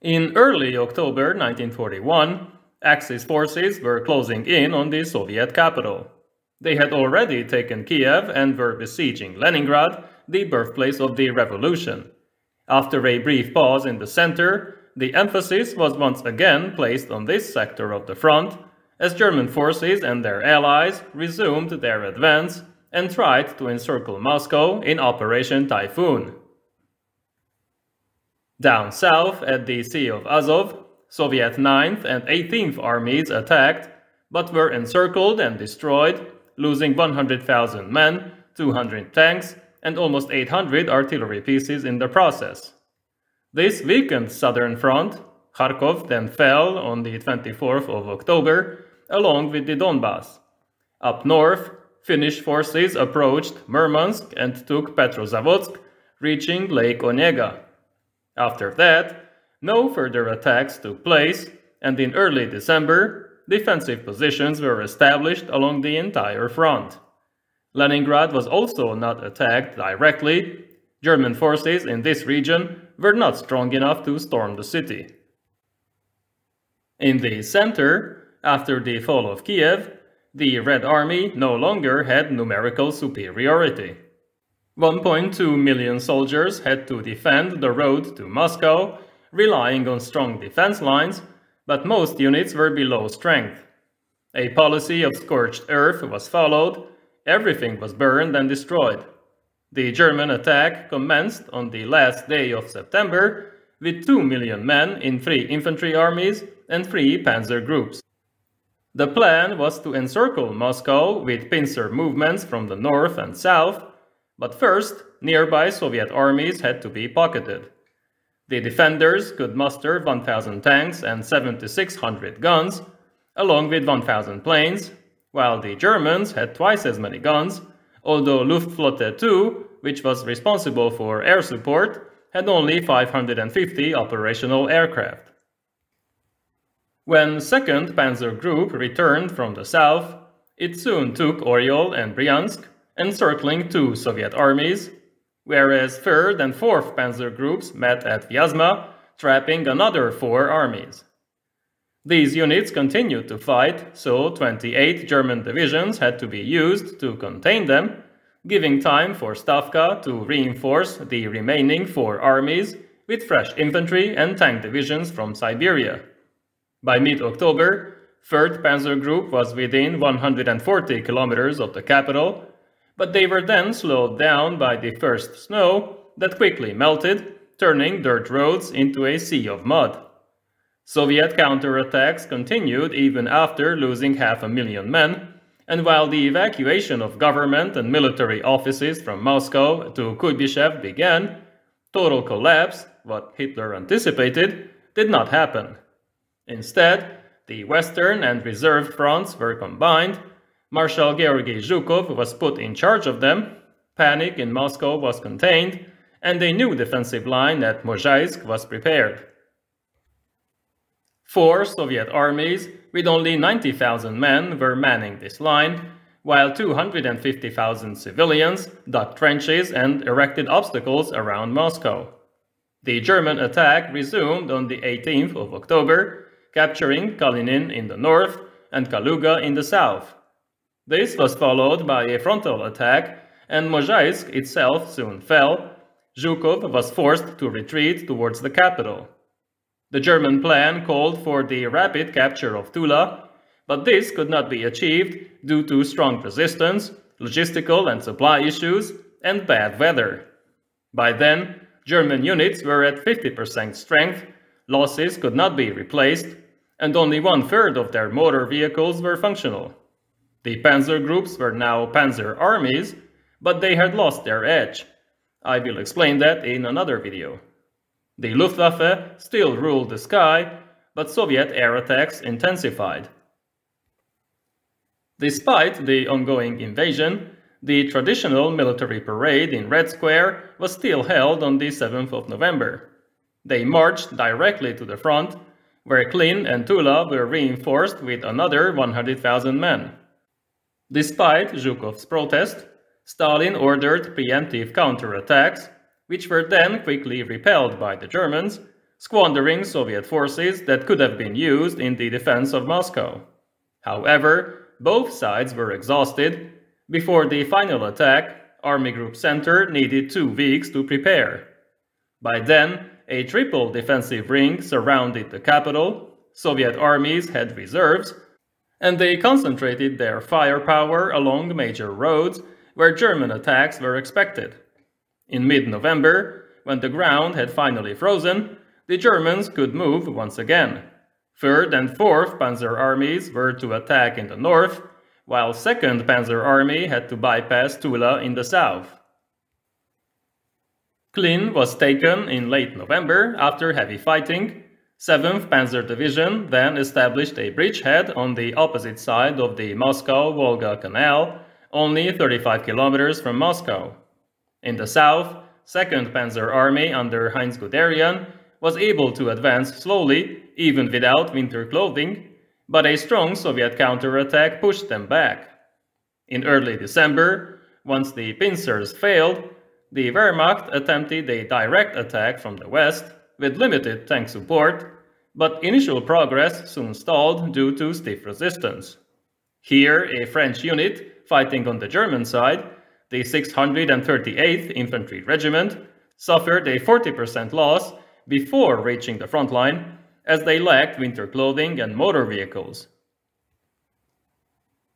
In early October 1941, Axis forces were closing in on the Soviet capital. They had already taken Kiev and were besieging Leningrad, the birthplace of the revolution. After a brief pause in the center, the emphasis was once again placed on this sector of the front, as German forces and their allies resumed their advance and tried to encircle Moscow in Operation Typhoon. Down south at the Sea of Azov, Soviet 9th and 18th armies attacked, but were encircled and destroyed, losing 100,000 men, 200 tanks, and almost 800 artillery pieces in the process. This weakened southern front. Kharkov then fell on the 24th of October, along with the Donbass. Up north, Finnish forces approached Murmansk and took Petrozavodsk, reaching Lake Onega. After that, no further attacks took place, and in early December, defensive positions were established along the entire front. Leningrad was also not attacked directly. German forces in this region were not strong enough to storm the city. In the center, after the fall of Kiev, the Red Army no longer had numerical superiority. 1.2 million soldiers had to defend the road to Moscow, relying on strong defense lines, but most units were below strength. A policy of scorched earth was followed. Everything was burned and destroyed. The German attack commenced on the last day of September with 2 million men in 3 infantry armies and 3 panzer groups. The plan was to encircle Moscow with pincer movements from the north and south, but first, nearby Soviet armies had to be pocketed. The defenders could muster 1,000 tanks and 7,600 guns, along with 1,000 planes, while the Germans had twice as many guns, although Luftflotte II, which was responsible for air support, had only 550 operational aircraft. When 2nd Panzer Group returned from the south, it soon took Oryol and Bryansk, encircling 2 Soviet armies, whereas 3rd and 4th Panzer Groups met at Vyazma, trapping another 4 armies. These units continued to fight, so 28 German divisions had to be used to contain them, giving time for Stavka to reinforce the remaining 4 armies with fresh infantry and tank divisions from Siberia. By mid-October, 3rd Panzer Group was within 140 kilometers of the capital, but they were then slowed down by the first snow that quickly melted, turning dirt roads into a sea of mud. Soviet counterattacks continued even after losing 500,000 men, and while the evacuation of government and military offices from Moscow to Kuybyshev began, total collapse, what Hitler anticipated, did not happen. Instead, the Western and Reserve fronts were combined, Marshal Georgy Zhukov was put in charge of them, panic in Moscow was contained, and a new defensive line at Mozhaisk was prepared. 4 Soviet armies with only 90,000 men were manning this line, while 250,000 civilians dug trenches and erected obstacles around Moscow. The German attack resumed on the 18th of October, capturing Kalinin in the north and Kaluga in the south. This was followed by a frontal attack, and Mozhaisk itself soon fell. Zhukov was forced to retreat towards the capital. The German plan called for the rapid capture of Tula, but this could not be achieved due to strong resistance, logistical and supply issues, and bad weather. By then, German units were at 50% strength, losses could not be replaced, and only 1/3 of their motor vehicles were functional. The panzer groups were now panzer armies, but they had lost their edge. I will explain that in another video. The Luftwaffe still ruled the sky, but Soviet air attacks intensified. Despite the ongoing invasion, the traditional military parade in Red Square was still held on the 7th of November. They marched directly to the front, where Klin and Tula were reinforced with another 100,000 men. Despite Zhukov's protest, Stalin ordered preemptive counterattacks, which were then quickly repelled by the Germans, squandering Soviet forces that could have been used in the defense of Moscow. However, both sides were exhausted. Before the final attack, Army Group Center needed 2 weeks to prepare. By then, a triple defensive ring surrounded the capital, Soviet armies had reserves, and they concentrated their firepower along major roads where German attacks were expected. In mid-November, when the ground had finally frozen, the Germans could move once again. 3rd and 4th Panzer Armies were to attack in the north, while 2nd Panzer Army had to bypass Tula in the south. Klin was taken in late November after heavy fighting. 7th Panzer Division then established a bridgehead on the opposite side of the Moscow-Volga Canal, only 35 kilometers from Moscow. In the south, 2nd Panzer Army under Heinz Guderian was able to advance slowly, even without winter clothing, but a strong Soviet counterattack pushed them back. In early December, once the pincers failed, the Wehrmacht attempted a direct attack from the west with limited tank support, but initial progress soon stalled due to stiff resistance. Here, a French unit fighting on the German side, the 638th Infantry Regiment, suffered a 40% loss before reaching the front line, as they lacked winter clothing and motor vehicles.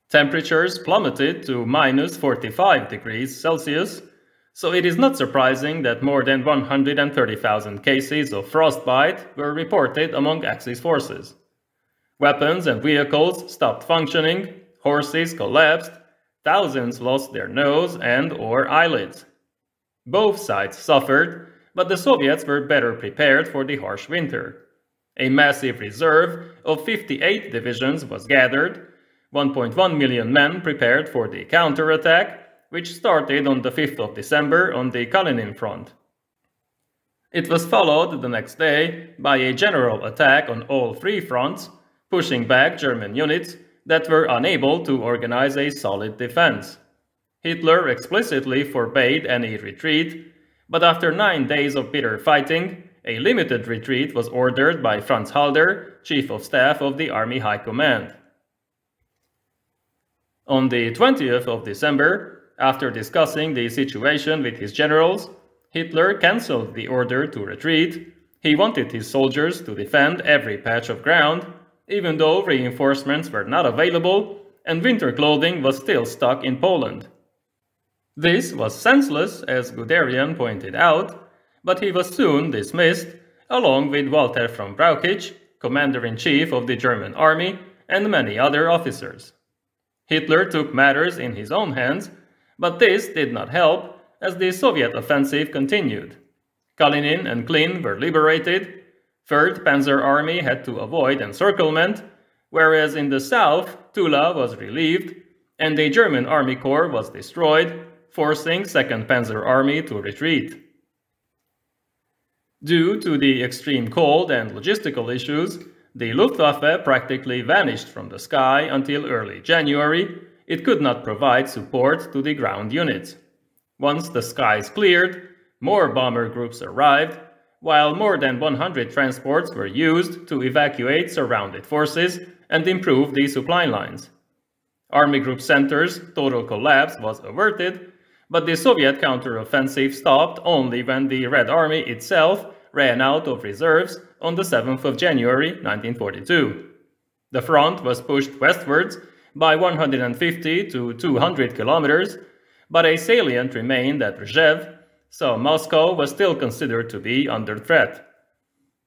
Temperatures plummeted to minus 45 degrees Celsius, so it is not surprising that more than 130,000 cases of frostbite were reported among Axis forces. Weapons and vehicles stopped functioning, horses collapsed, thousands lost their nose and/or eyelids. Both sides suffered, but the Soviets were better prepared for the harsh winter. A massive reserve of 58 divisions was gathered, 1.1 million men prepared for the counterattack, which started on the 5th of December on the Kalinin front. It was followed the next day by a general attack on all 3 fronts, pushing back German units that were unable to organize a solid defense. Hitler explicitly forbade any retreat, but after 9 days of bitter fighting, a limited retreat was ordered by Franz Halder, Chief of Staff of the Army High Command. On the 20th of December, after discussing the situation with his generals, Hitler cancelled the order to retreat. He wanted his soldiers to defend every patch of ground, even though reinforcements were not available and winter clothing was still stuck in Poland. This was senseless, as Guderian pointed out, but he was soon dismissed, along with Walter von Brauchitsch, commander-in-chief of the German army, and many other officers. Hitler took matters in his own hands, but this did not help, as the Soviet offensive continued. Kalinin and Klin were liberated, 3rd Panzer Army had to avoid encirclement, whereas in the south, Tula was relieved, and a German army corps was destroyed, forcing 2nd Panzer Army to retreat. Due to the extreme cold and logistical issues, the Luftwaffe practically vanished from the sky until early January. It could not provide support to the ground units. Once the skies cleared, more bomber groups arrived, while more than 100 transports were used to evacuate surrounded forces and improve the supply lines. Army Group Center's total collapse was averted, but the Soviet counteroffensive stopped only when the Red Army itself ran out of reserves on the 7th of January 1942. The front was pushed westwards by 150 to 200 kilometers, but a salient remained at Rzhev, so Moscow was still considered to be under threat.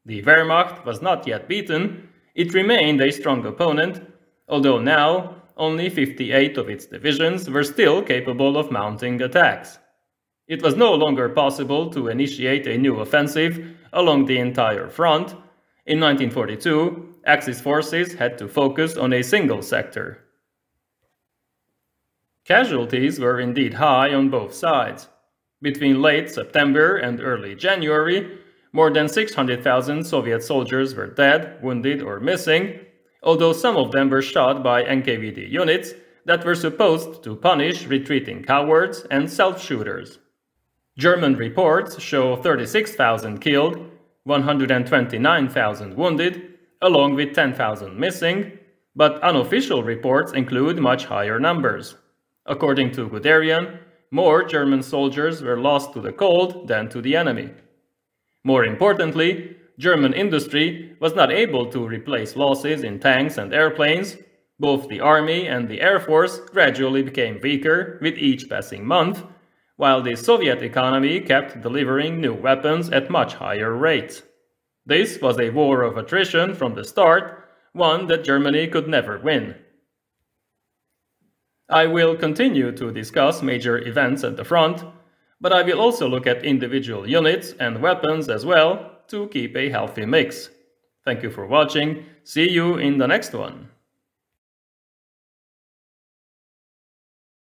The Wehrmacht was not yet beaten. It remained a strong opponent, although now only 58 of its divisions were still capable of mounting attacks. It was no longer possible to initiate a new offensive along the entire front. In 1942, Axis forces had to focus on a single sector. Casualties were indeed high on both sides. Between late September and early January, more than 600,000 Soviet soldiers were dead, wounded, or missing, although some of them were shot by NKVD units that were supposed to punish retreating cowards and self-shooters. German reports show 36,000 killed, 129,000 wounded, along with 10,000 missing, but unofficial reports include much higher numbers. According to Guderian, more German soldiers were lost to the cold than to the enemy. More importantly, German industry was not able to replace losses in tanks and airplanes. Both the army and the air force gradually became weaker with each passing month, while the Soviet economy kept delivering new weapons at much higher rates. This was a war of attrition from the start, one that Germany could never win. I will continue to discuss major events at the front, but I will also look at individual units and weapons as well to keep a healthy mix. Thank you for watching. See you in the next one.